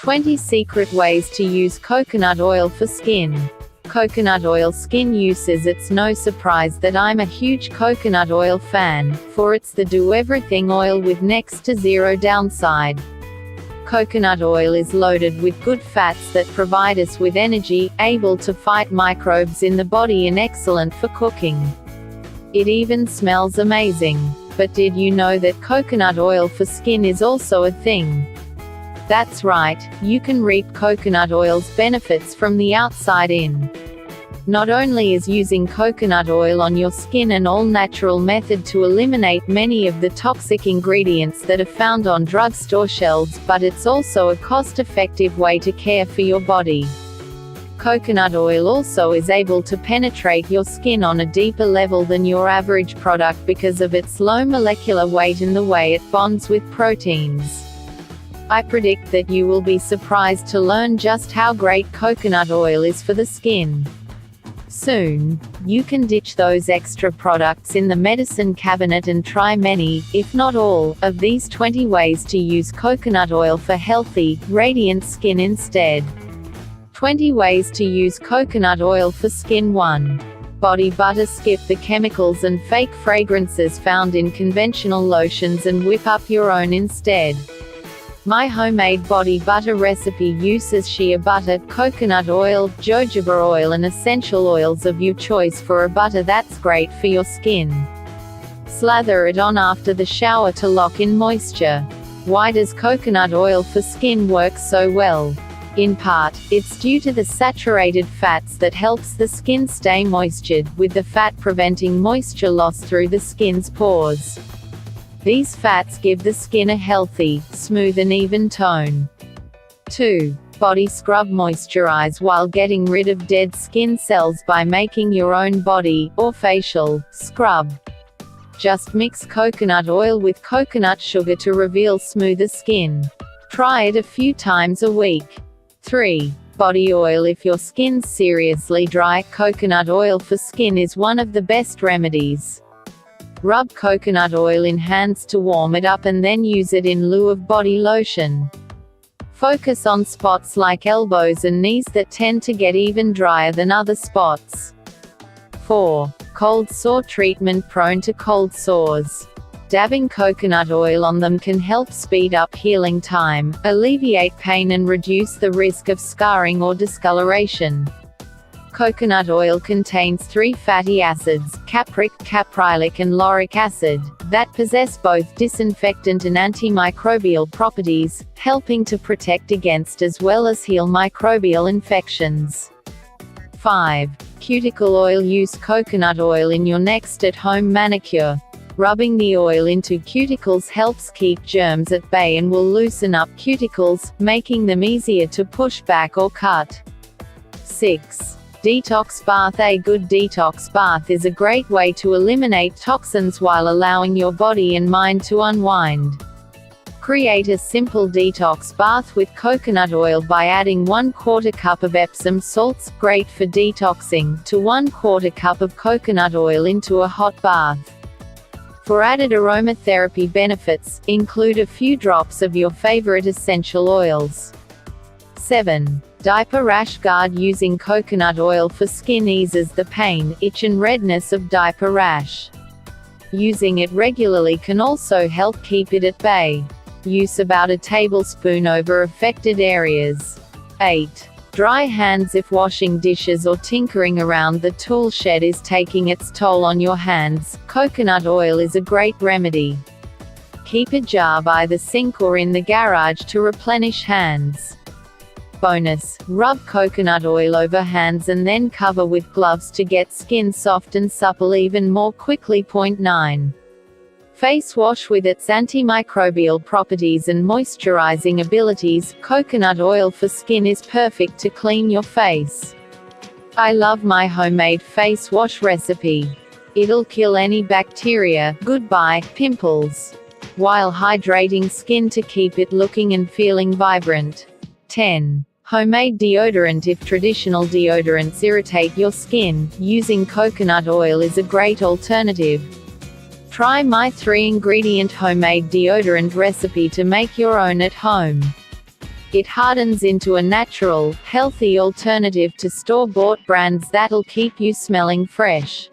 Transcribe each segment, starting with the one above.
20 Secret Ways to Use Coconut Oil for Skin. Coconut oil skin uses. It's no surprise that I'm a huge coconut oil fan, for it's the do-everything oil with next to zero downside. Coconut oil is loaded with good fats that provide us with energy, able to fight microbes in the body, and excellent for cooking. It even smells amazing. But did you know that coconut oil for skin is also a thing? That's right, you can reap coconut oil's benefits from the outside in. Not only is using coconut oil on your skin an all-natural method to eliminate many of the toxic ingredients that are found on drugstore shelves, but it's also a cost-effective way to care for your body. Coconut oil also is able to penetrate your skin on a deeper level than your average product because of its low molecular weight and the way it bonds with proteins. I predict that you will be surprised to learn just how great coconut oil is for the skin. Soon, you can ditch those extra products in the medicine cabinet and try many, if not all, of these 20 ways to use coconut oil for healthy, radiant skin instead. 20 Ways to Use Coconut Oil for Skin. 1. Body butter. Skip the chemicals and fake fragrances found in conventional lotions and whip up your own instead. My homemade body butter recipe uses shea butter, coconut oil, jojoba oil and essential oils of your choice for a butter that's great for your skin. Slather it on after the shower to lock in moisture. Why does coconut oil for skin work so well? In part, it's due to the saturated fats that helps the skin stay moistured, with the fat preventing moisture loss through the skin's pores. These fats give the skin a healthy, smooth and even tone. 2. Body scrub. Moisturize while getting rid of dead skin cells by making your own body, or facial, scrub. Just mix coconut oil with coconut sugar to reveal smoother skin. Try it a few times a week. 3. Body oil. If your skin's seriously dry, coconut oil for skin is one of the best remedies. Rub coconut oil in hands to warm it up and then use it in lieu of body lotion. Focus on spots like elbows and knees that tend to get even drier than other spots. 4. Cold sore treatment. Prone to cold sores. Dabbing coconut oil on them can help speed up healing time, alleviate pain and reduce the risk of scarring or discoloration. Coconut oil contains 3 fatty acids, capric, caprylic and lauric acid, that possess both disinfectant and antimicrobial properties, helping to protect against as well as heal microbial infections. 5. Cuticle oil. Use coconut oil in your next at-home manicure. Rubbing the oil into cuticles helps keep germs at bay and will loosen up cuticles, making them easier to push back or cut. 6. Detox bath. A good detox bath is a great way to eliminate toxins while allowing your body and mind to unwind. Create a simple detox bath with coconut oil by adding 1/4 cup of Epsom salts, great for detoxing, to 1/4 cup of coconut oil into a hot bath. For added aromatherapy benefits, include a few drops of your favorite essential oils. 7. Diaper rash guard. Using coconut oil for skin eases the pain, itch and redness of diaper rash. Using it regularly can also help keep it at bay. Use about a tablespoon over affected areas. 8. Dry hands. If washing dishes or tinkering around the tool shed is taking its toll on your hands, coconut oil is a great remedy. Keep a jar by the sink or in the garage to replenish hands. Bonus: rub coconut oil over hands and then cover with gloves to get skin soft and supple even more quickly. 9. Face wash. With its antimicrobial properties and moisturizing abilities, coconut oil for skin is perfect to clean your face. I love my homemade face wash recipe. It'll kill any bacteria, goodbye, pimples, while hydrating skin to keep it looking and feeling vibrant. 10. Homemade deodorant. If traditional deodorants irritate your skin, using coconut oil is a great alternative. Try my 3-ingredient homemade deodorant recipe to make your own at home. It hardens into a natural, healthy alternative to store-bought brands that'll keep you smelling fresh.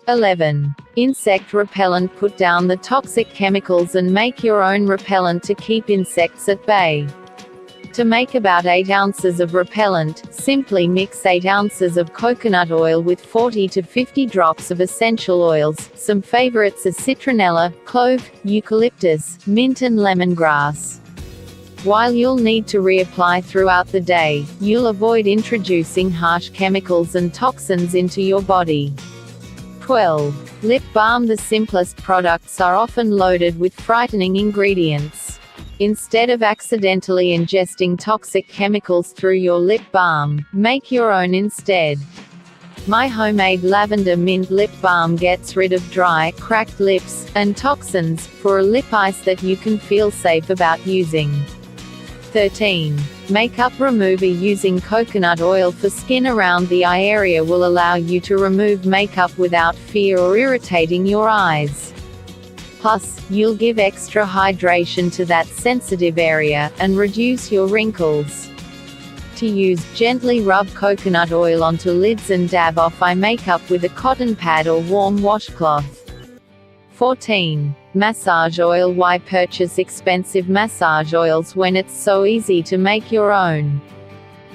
11. Insect repellent. Put down the toxic chemicals and make your own repellent to keep insects at bay. To make about 8 ounces of repellent, simply mix 8 ounces of coconut oil with 40 to 50 drops of essential oils. Some favorites are citronella, clove, eucalyptus, mint and lemongrass. While you'll need to reapply throughout the day, you'll avoid introducing harsh chemicals and toxins into your body. 12. Lip balm. The simplest products are often loaded with frightening ingredients. Instead of accidentally ingesting toxic chemicals through your lip balm, make your own instead. My homemade lavender mint lip balm gets rid of dry, cracked lips, and toxins, for a lip ice that you can feel safe about using. 13. Makeup remover. Using coconut oil for skin around the eye area will allow you to remove makeup without fear or irritating your eyes. Plus, you'll give extra hydration to that sensitive area, and reduce your wrinkles. To use, gently rub coconut oil onto lids and dab off eye makeup with a cotton pad or warm washcloth. 14. Massage oil. Why purchase expensive massage oils when it's so easy to make your own?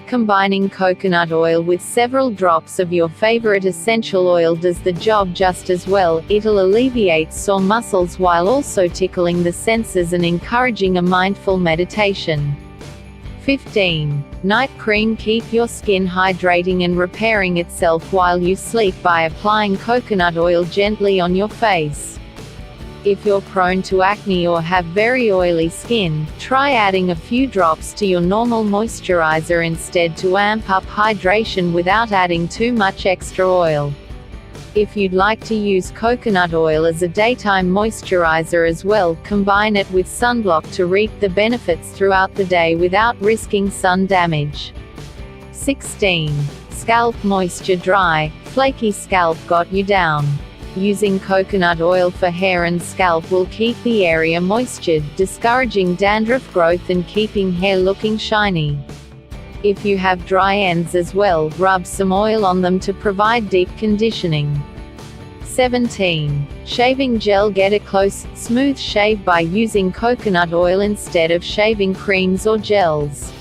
Combining coconut oil with several drops of your favorite essential oil does the job just as well. It'll alleviate sore muscles while also tickling the senses and encouraging a mindful meditation. 15. Night cream. Keep your skin hydrating and repairing itself while you sleep by applying coconut oil gently on your face. If you're prone to acne or have very oily skin, try adding a few drops to your normal moisturizer instead to amp up hydration without adding too much extra oil. If you'd like to use coconut oil as a daytime moisturizer as well, combine it with sunblock to reap the benefits throughout the day without risking sun damage. 16. Scalp moisture. Dry, flaky scalp got you down? Using coconut oil for hair and scalp will keep the area moistured, discouraging dandruff growth and keeping hair looking shiny. If you have dry ends as well, rub some oil on them to provide deep conditioning. 17. Shaving gel. Get a close, smooth shave by using coconut oil instead of shaving creams or gels.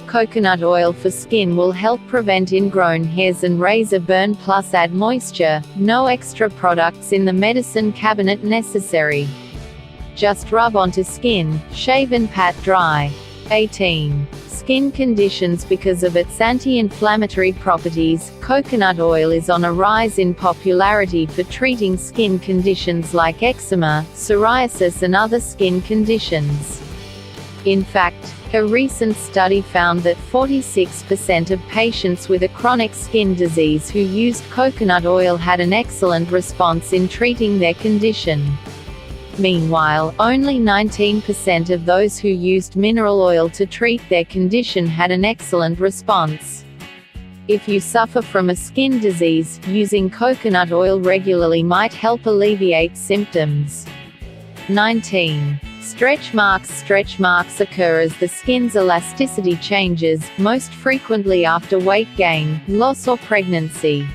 Coconut oil for skin will help prevent ingrown hairs and razor burn, plus add moisture. No extra products in the medicine cabinet necessary. Just rub onto skin, shave and pat dry. 18. Skin conditions. Because of its anti-inflammatory properties, coconut oil is on a rise in popularity for treating skin conditions like eczema, psoriasis and other skin conditions. In fact, a recent study found that 46% of patients with a chronic skin disease who used coconut oil had an excellent response in treating their condition. Meanwhile, only 19% of those who used mineral oil to treat their condition had an excellent response. If you suffer from a skin disease, using coconut oil regularly might help alleviate symptoms. 19. Stretch marks. Stretch marks occur as the skin's elasticity changes, most frequently after weight gain, loss or pregnancy.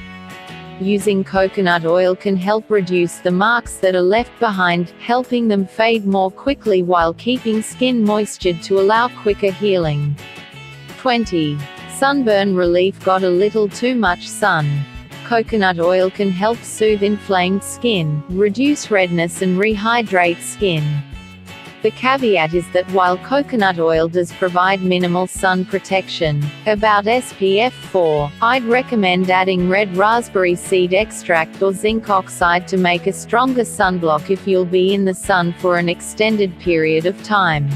Using coconut oil can help reduce the marks that are left behind, helping them fade more quickly while keeping skin moistured to allow quicker healing. 20. Sunburn relief. Got a little too much sun? Coconut oil can help soothe inflamed skin, reduce redness and rehydrate skin. The caveat is that while coconut oil does provide minimal sun protection, about SPF 4, I'd recommend adding red raspberry seed extract or zinc oxide to make a stronger sunblock if you'll be in the sun for an extended period of time.